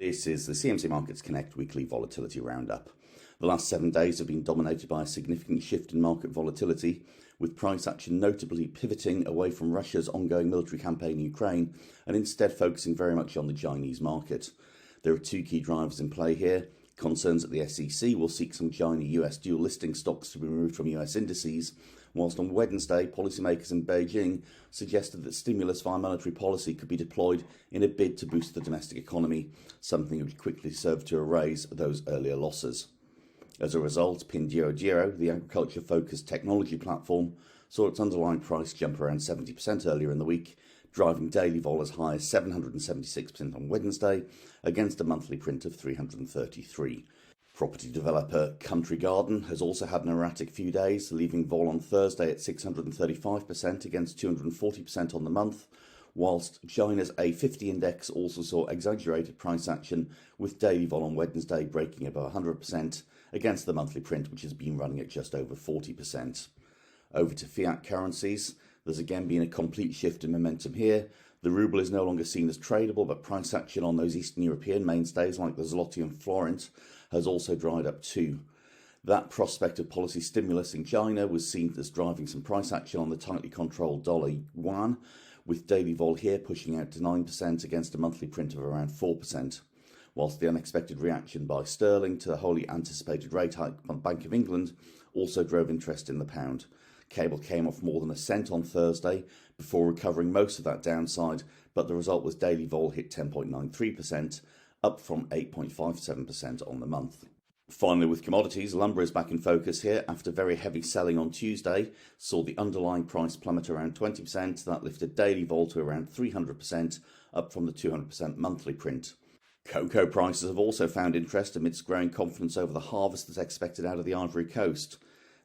This is the CMC Markets Connect weekly volatility roundup. The last 7 days have been dominated by a significant shift in market volatility, with price action notably pivoting away from Russia's ongoing military campaign in Ukraine and instead focusing very much on the Chinese market. There are two key drivers in play here. Concerns that the SEC will seek some China-US dual listing stocks to be removed from US indices, whilst on Wednesday, policymakers in Beijing suggested that stimulus via monetary policy could be deployed in a bid to boost the domestic economy, something which quickly served to erase those earlier losses. As a result, Pinduoduo, the agriculture-focused technology platform, saw its underlying price jump around 70% earlier in the week, driving daily vol as high as 776% on Wednesday, against a monthly print of 333. Property developer Country Garden has also had an erratic few days, leaving vol on Thursday at 635% against 240% on the month, whilst China's A50 index also saw exaggerated price action, with daily vol on Wednesday breaking above 100% against the monthly print, which has been running at just over 40%. Over to fiat currencies. There's again been a complete shift in momentum here. The ruble is no longer seen as tradable, but price action on those Eastern European mainstays like the zloty and forint has also dried up too. That prospect of policy stimulus in China was seen as driving some price action on the tightly controlled dollar yuan, with daily vol here pushing out to 9% against a monthly print of around 4%, whilst the unexpected reaction by sterling to the wholly anticipated rate hike by the Bank of England also drove interest in the pound. Cable came off more than a cent on Thursday before recovering most of that downside, but the result was daily vol hit 10.93%, up from 8.57% on the month. Finally, with commodities, lumber is back in focus here after very heavy selling on Tuesday, saw the underlying price plummet around 20%. That lifted daily vol to around 300%, up from the 200% monthly print. Cocoa prices have also found interest amidst growing confidence over the harvest that's expected out of the Ivory Coast.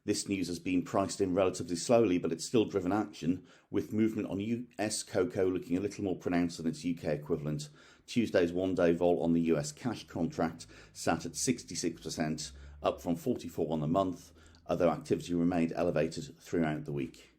This news has been priced in relatively slowly, but it's still driven action, with movement on US cocoa looking a little more pronounced than its UK equivalent. Tuesday's one-day vol on the US cash contract sat at 66%, up from 44% on the month, although activity remained elevated throughout the week.